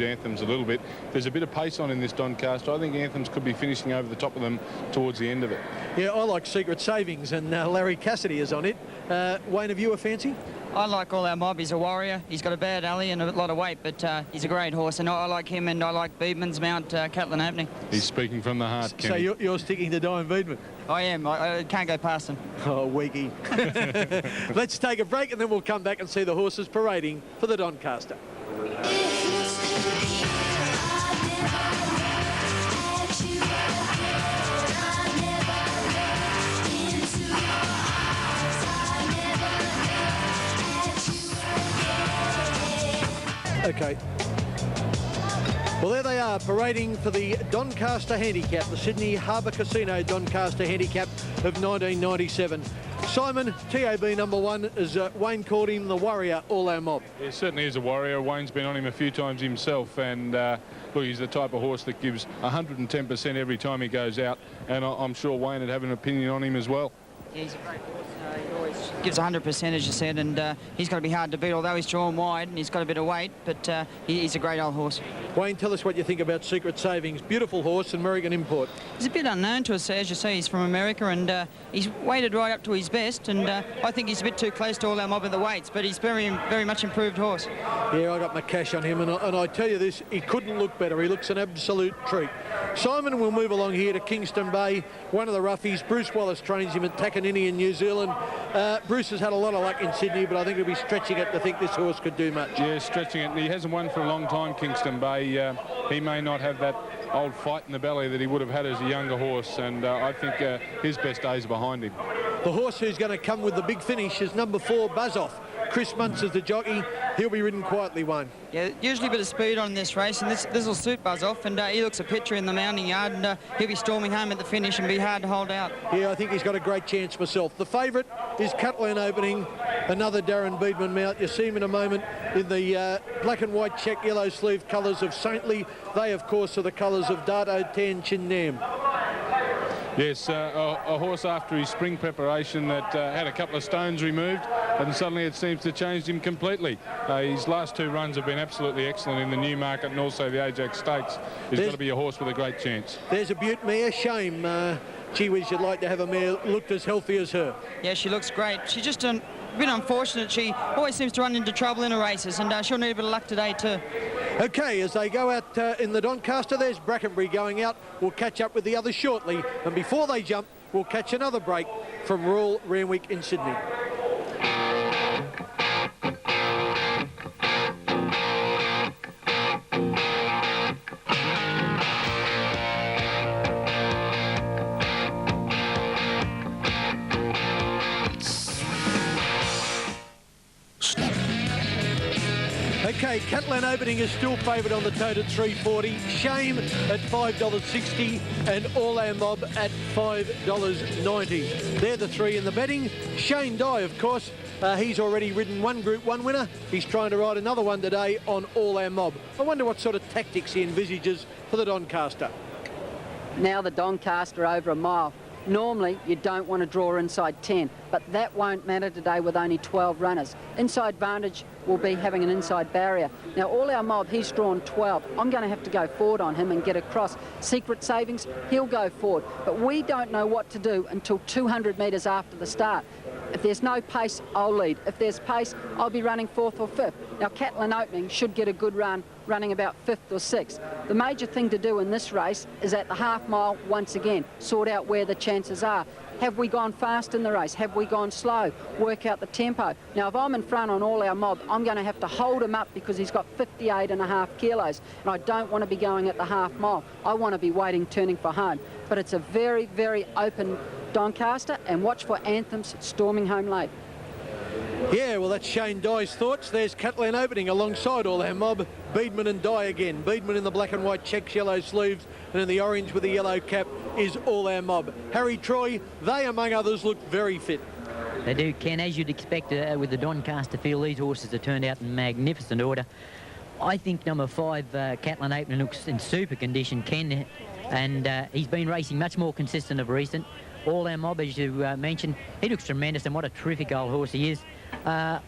Anthem's a little bit. There's a bit of pace on in this Doncaster. I think Anthem's could be finishing over the top of them towards the end of it. Yeah, I like Secret Savings, and Larry Cassidy is on it. Wayne, have you a fancy? I like All Our Mob. He's a warrior. He's got a bad alley and a lot of weight, but he's a great horse, and I like him, and I like Beedman's mount, Catlin Opening. He's speaking from the heart, Kenny. So you're sticking to Diane Beedman? I am. I can't go past him. Oh, weaky. Let's take a break, and then we'll come back and see the horses parading for the Doncaster. Okay. Well, there they are, parading for the Doncaster Handicap, the Sydney Harbour Casino Doncaster Handicap of 1997. Simon, TAB number 1, as Wayne called him, the warrior, All Our Mob. He certainly is a warrior. Wayne's been on him a few times himself, and look, he's the type of horse that gives 110% every time he goes out, and I'm sure Wayne would have an opinion on him as well. Yeah, he's a great horse. He always gives 100%, as you said, and he's got to be hard to beat, although he's drawn wide and he's got a bit of weight, but he's a great old horse. Wayne, tell us what you think about Secret Savings. Beautiful horse, American import. He's a bit unknown to us, as you say. He's from America, and he's weighted right up to his best, and I think he's a bit too close to All Our Mob of the weights, but he's very much improved horse. Yeah, I got my cash on him, and I tell you this, he couldn't look better. He looks an absolute treat. Simon, we'll move along here to Kingston Bay, one of the roughies. Bruce Wallace trains him at Takanini in New Zealand. Bruce has had a lot of luck in Sydney, but I think he'll be stretching it to think this horse could do much. Yeah, stretching it. He hasn't won for a long time, Kingston Bay. He may not have that old fight in the belly that he would have had as a younger horse, and I think his best days are behind him. The horse who's going to come with the big finish is number 4, Buzzoff. Chris Muntz is the jockey. He'll be ridden quietly, Wayne. Yeah, usually a bit of speed on this race, and this will suit Buzzoff, and he looks a picture in the mounting yard, and he'll be storming home at the finish and be hard to hold out. Yeah, I think he's got a great chance myself. The favourite is Cutland Opening, another Darren Beedman mount. You see him in a moment in the black and white check yellow sleeve colours of Saintly. They, of course, are the colours of Dato Tan Chin Nam. Yes, a horse after his spring preparation that had a couple of stones removed, and suddenly it seems to change him completely. His last 2 runs have been absolutely excellent in the Newmarket and also the Ajax Stakes. He's got to be a horse with a great chance. There's a beaut mare. Shame. Gee whiz, you'd like to have a mare looked as healthy as her. Yeah, she looks great. She's just a bit unfortunate. She always seems to run into trouble in her races, and she'll need a bit of luck today too. Okay, as they go out in the Doncaster, there's Brackenbury going out. We'll catch up with the others shortly, and before they jump, we'll catch another break from Royal Randwick in Sydney. Okay, Cutland Opening is still favoured on the tote at $3.40. Shame at $5.60 and All Our Mob at $5.90. They're the 3 in the betting. Shane Dye, of course, he's already ridden 1 Group 1 winner. He's trying to ride another one today on All Our Mob. I wonder what sort of tactics he envisages for the Doncaster. Now the Doncaster over a mile. Normally, you don't want to draw inside 10, but that won't matter today with only 12 runners. Inside Vantage will be having an inside barrier. Now, All Our Mob, he's drawn 12. I'm going to have to go forward on him and get across. Secret Savings, he'll go forward. But we don't know what to do until 200 metres after the start. If there's no pace, I'll lead. If there's pace, I'll be running 4th or 5th. Now, Catlin Opening should get a good run, running about 5th or 6th. The major thing to do in this race is at the half mile, once again, sort out where the chances are. Have we gone fast in the race? Have we gone slow? Work out the tempo. Now, if I'm in front on All Our Mob, I'm going to have to hold him up because he's got 58.5 kilos, and I don't want to be going at the half mile. I want to be waiting, turning for home. But it's a very, very open Doncaster, and watch for Anthems storming home late. Yeah, well, that's Shane Dye's thoughts. There's Cutland Opening alongside All Our Mob. Beedman and Dye again. Beedman in the black and white checks, yellow sleeves, and in the orange with the yellow cap is All Our Mob. Harry Troy, they among others look very fit. They do, Ken. As you'd expect with the Doncaster field, these horses have turned out in magnificent order. I think number 5, Catlin Opening, looks in super condition, Ken, and he's been racing much more consistent of recent. All Our Mob, as you mentioned, he looks tremendous, and what a terrific old horse he is.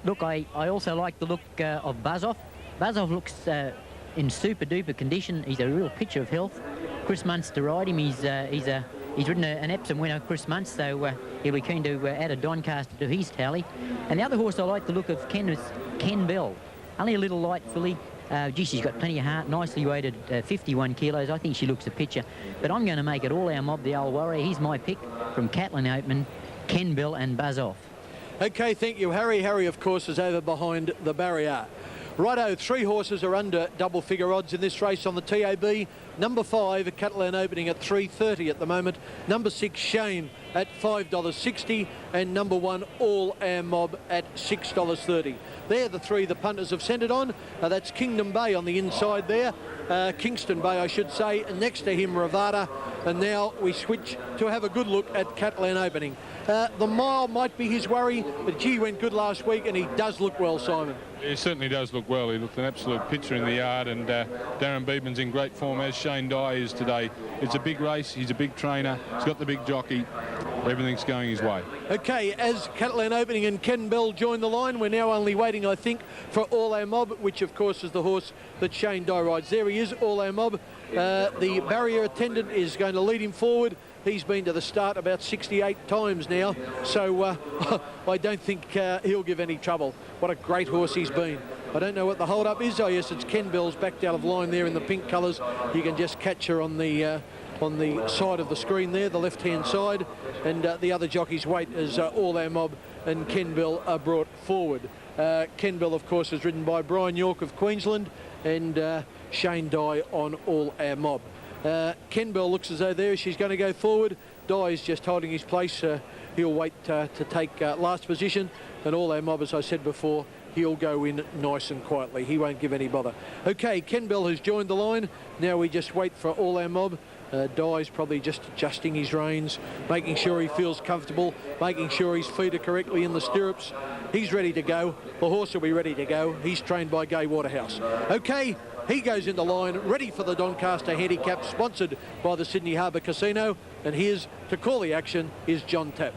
Look, I also like the look of Buzzoff. Buzzoff looks in super duper condition. He's a real picture of health. Chris Muntz to ride him. He's ridden an Epsom winner, Chris Muntz, so he'll be keen to add a Doncaster to his tally. And the other horse I like the look of, Ken, is Ken Bell. Only a little light filly. Gee, she's got plenty of heart, nicely weighted, 51 kilos. I think she looks a picture. But I'm going to make it All Our Mob, the old warrior. He's my pick from Catlin Oatman, Ken Bell and Buzz Off. Okay, thank you, Harry. Harry, of course, is over behind the barrier. Righto, 3 horses are under double figure odds in this race on the TAB. Number 5, Catalan Opening at $3.30 at the moment. Number 6, Shame at $5.60. And number 1, All Our Mob at $6.30. They're the 3 the punters have centred on. That's Kingdom Bay on the inside there. Kingston Bay, I should say. And next to him, Ravada. And now we switch to have a good look at Catalan Opening. The mile might be his worry, but gee, went good last week, and he does look well, Simon. He certainly does look well. He looked an absolute picture in the yard, and Darren Beedman's in great form, as Shane Dye is today. It's a big race. He's a big trainer. He's got the big jockey. Everything's going his way. Okay, as Catalan Opening and Ken Bell join the line, we're now only waiting, I think, for All Our Mob, which, of course, is the horse that Shane Dye rides. There he is, All Our Mob. The barrier attendant is going to lead him forward. He's been to the start about 68 times now, so I don't think he'll give any trouble. What a great horse he's been. I don't know what the hold-up is. Oh, yes, it's Ken Bell's backed out of line there in the pink colours. You can just catch her on the side of the screen there, the left-hand side, and the other jockeys wait as All Our Mob and Ken Bell are brought forward. Ken Bell, of course, is ridden by Brian York of Queensland, and Shane Dye on All Our Mob. Ken Bell looks as though there she's going to go forward. Dye is just holding his place. He'll wait to take last position, and All Our Mob, as I said before, he'll go in nice and quietly. He won't give any bother. Okay, Ken Bell has joined the line. Now we just wait for All Our Mob. Dye's probably just adjusting his reins, making sure he feels comfortable, making sure his feet are correctly in the stirrups. He's ready to go. The horse will be ready to go. He's trained by Gay Waterhouse. Okay, he goes into line, ready for the Doncaster Handicap, sponsored by the Sydney Harbour Casino. And here's to call the action is John Tapp.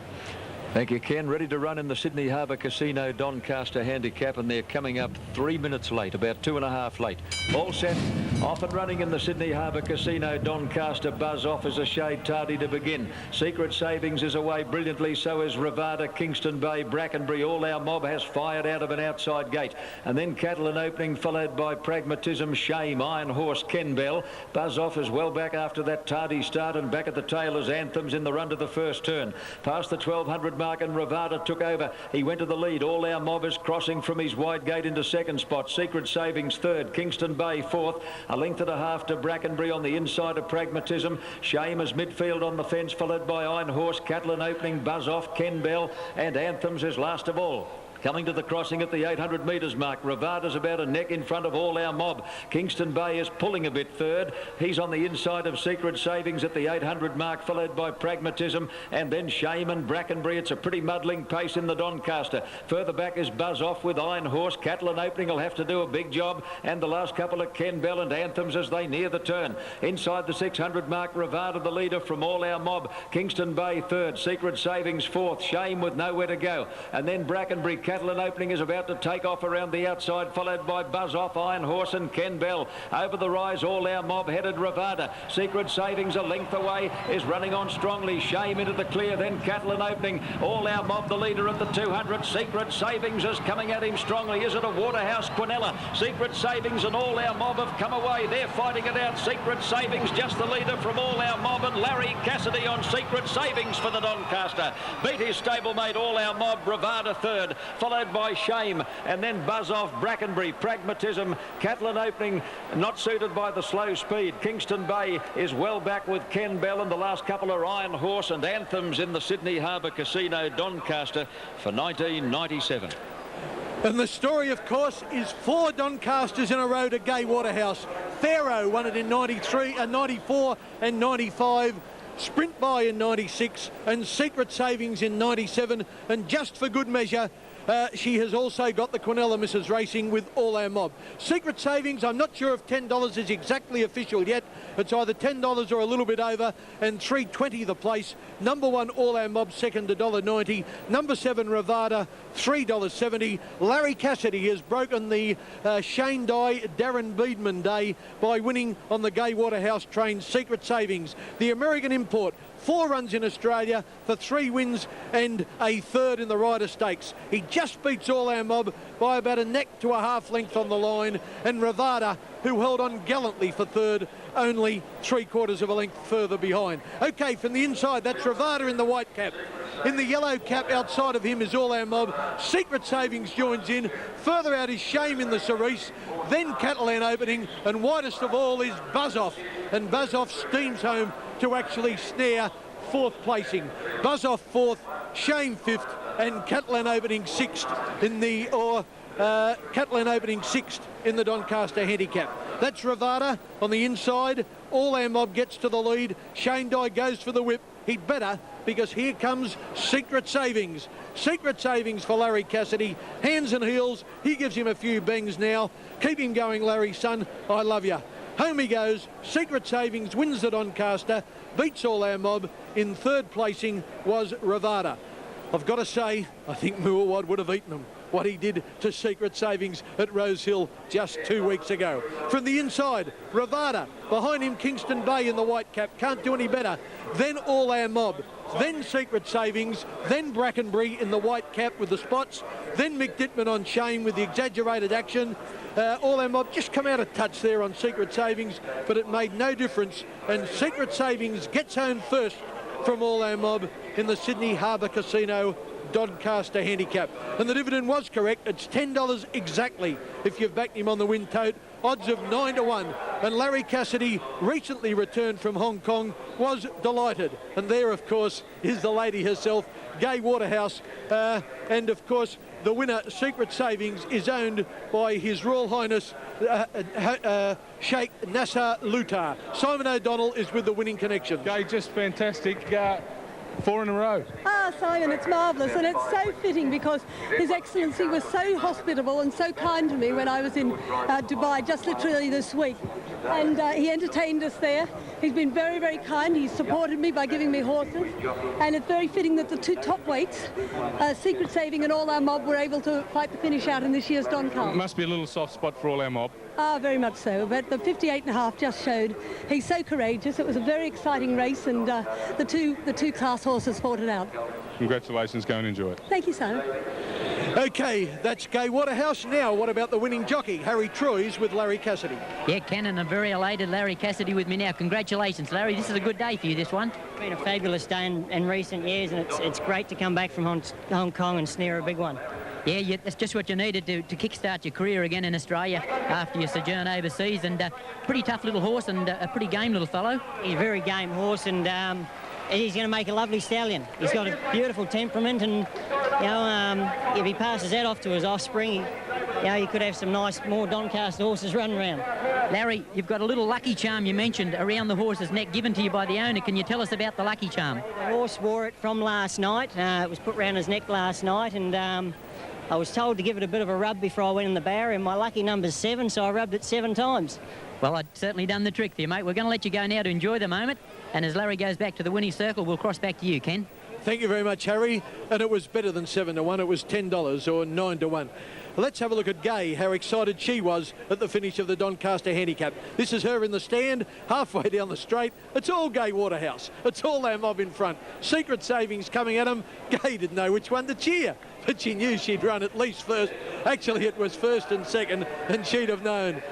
Thank you, Ken. Ready to run in the Sydney Harbour Casino Doncaster Handicap, and they're coming up 3 minutes late, about 2.5 late. All set, off and running in the Sydney Harbour Casino Doncaster. Buzz Off is a shade tardy to begin. Secret Savings is away brilliantly, so is Ravada, Kingston Bay, Brackenbury. All Our Mob has fired out of an outside gate. And then Catalan Opening, followed by Pragmatism, Shame, Iron Horse, Ken Bell. Buzz Off is well back after that tardy start, and back at the tail as Anthems in the run to the first turn. Past the 1200 mark, and Ravada took over. He went to the lead. All Our Mob is crossing from his wide gate into second spot. Secret Savings third. Kingston Bay fourth. A length and a half to Brackenbury on the inside of Pragmatism. Shame is midfield on the fence, followed by Iron Horse, Catalan Opening, Buzz Off, Ken Bell, and Anthems is last of all. Coming to the crossing at the 800 metres mark. Ravada's about a neck in front of All Our Mob. Kingston Bay is pulling a bit third. He's on the inside of Secret Savings at the 800 mark, followed by Pragmatism, and then Shame and Brackenbury. It's a pretty muddling pace in the Doncaster. Further back is Buzz Off with Iron Horse. Catalan Opening will have to do a big job, and the last couple of Ken Bell and Anthems as they near the turn. Inside the 600 mark, Ravada the leader from All Our Mob. Kingston Bay third. Secret Savings fourth. Shame with nowhere to go. And then Brackenbury. Catalan Opening is about to take off around the outside, followed by Buzz Off, Iron Horse and Ken Bell. Over the rise, All Our Mob headed Ravada. Secret Savings a length away is running on strongly. Shame into the clear, then Catalan Opening. All Our Mob the leader at the 200. Secret Savings is coming at him strongly. Is it a Waterhouse Quinella? Secret Savings and All Our Mob have come away. They're fighting it out. Secret Savings just the leader from All Our Mob, and Larry Cassidy on Secret Savings for the Doncaster. Beat his stablemate All Our Mob. Ravada third, followed by Shame, and then Buzz Off, Brackenbury, Pragmatism, Catalan Opening not suited by the slow speed. Kingston Bay is well back with Ken Bell, and the last couple are Iron Horse and Anthems in the Sydney Harbour Casino Doncaster for 1997. And the story, of course, is 4 Doncasters in a row to Gay Waterhouse. Pharaoh won it in 94 and 95. Sprint By in 96 and Secret Savings in 97, and just for good measure, She has also got the Quinella Mrs. Racing with All Our Mob. Secret Savings, I'm not sure if $10 is exactly official yet. It's either $10 or a little bit over, and $3.20 the place. Number 1, All Our Mob, second $1.90. Number 7, Ravada, $3.70. Larry Cassidy has broken the Shane Dye, Darren Beedman day by winning on the Gay Waterhouse train Secret Savings. The American import, 4 runs in Australia for 3 wins and a third in the Ryder Stakes. He just beats All Our Mob by about a neck to a half length on the line, and Ravada, who held on gallantly for third, only 3/4 of a length further behind. Okay, from the inside, that's Ravada in the white cap. In the yellow cap outside of him is All Our Mob. Secret Savings joins in. Further out is Shame in the Cerise. Then Catalan Opening, and widest of all is Buzz Off. And Buzz Off steams home to actually snare 4th placing. Buzz Off 4th, Shame 5th, and Catalan Opening 6th in the Catalan Opening 6th in the Doncaster handicap. That's Ravada on the inside. All Our Mob gets to the lead. Shane Dye goes for the whip. He'd better, because here comes Secret Savings. Secret Savings for Larry Cassidy. Hands and heels. He gives him a few bangs now. Keep him going, Larry, son. I love you. Home he goes. Secret Savings wins the Doncaster. Beats All Our Mob. In 3rd placing was Ravada. I've got to say, I think Moorwad would have eaten him. What he did to Secret Savings at Rose Hill just 2 weeks ago. From the inside, Ravada. Behind him, Kingston Bay in the white cap. Can't do any better. Then All Our Mob. Then Secret Savings. Then Brackenbury in the white cap with the spots. Then Mick Dittman on Shame with the exaggerated action. All Our Mob just come out of touch there on Secret Savings, but it made no difference. And Secret Savings gets home first from All Our Mob in the Sydney Harbour Casino Doncaster handicap. And the dividend was correct. It's $10 exactly if you've backed him on the win tote. Odds of 9-1. And Larry Cassidy, recently returned from Hong Kong, was delighted. And there, of course, is the lady herself, Gay Waterhouse. And, of course, the winner, Secret Savings, is owned by His Royal Highness Sheikh Nasser Lutar. Simon O'Donnell is with the winning connection. Gay, just fantastic. 4 in a row. Simon, it's marvellous, and it's so fitting because His Excellency was so hospitable and so kind to me when I was in Dubai just literally this week. And he entertained us there. He's been very, very kind. He's supported me by giving me horses. And it's very fitting that the 2 top weights, Secret Saving and All Our Mob, were able to fight the finish out in this year's Doncaster. Must be a little soft spot for All Our Mob. Very much so, but the 58.5 just showed he's so courageous. It was a very exciting race, and the two class horses fought it out. Congratulations, go and enjoy it. Thank you, Simon. Okay, that's Gay Waterhouse. Now, what about the winning jockey, Harry Troyes, with Larry Cassidy? Yeah, Ken, and a very elated Larry Cassidy with me now. Congratulations, Larry. This is a good day for you, this one. It's been a fabulous day in recent years, and it's great to come back from Hong Kong and snare a big one. Yeah, that's just what you needed to kickstart your career again in Australia after your sojourn overseas. And pretty tough little horse and a pretty game little fellow. He's a very game horse, and he's going to make a lovely stallion. He's got a beautiful temperament, and if he passes that off to his offspring, you could have some nice, more Doncaster horses running around. Larry, you've got a little lucky charm you mentioned around the horse's neck given to you by the owner. Can you tell us about the lucky charm? The horse wore it from last night. It was put around his neck last night, and I was told to give it a bit of a rub before I went in the barrier, and my lucky number's 7, so I rubbed it 7 times. Well, I'd certainly done the trick there, mate. We're going to let you go now to enjoy the moment, and as Larry goes back to the winning circle, we'll cross back to you, Ken. Thank you very much, Harry. And it was better than 7-1. It was $10 or 9-1. Let's have a look at Gay, how excited she was at the finish of the Doncaster handicap. This is her in the stand, halfway down the straight. It's all Gay Waterhouse. It's all Our Mob in front. Secret Savings coming at him. Gay didn't know which one to cheer, but she knew she'd run at least first. Actually, it was first and second, and she'd have known.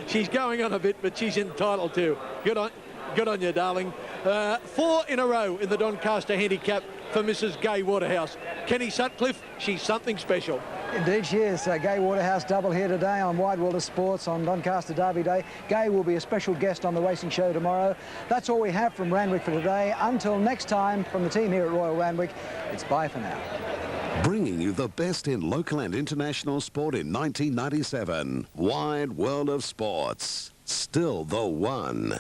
She's going on a bit, but she's entitled to. Good on you, darling. 4 in a row in the Doncaster handicap for Mrs. Gay Waterhouse. Kenny Sutcliffe, she's something special. Indeed she is. Gay Waterhouse double here today on Wide World of Sports on Doncaster Derby Day. Gay will be a special guest on the racing show tomorrow. That's all we have from Randwick for today. Until next time, from the team here at Royal Randwick, it's bye for now. Bringing you the best in local and international sport in 1997. Wide World of Sports. Still the one.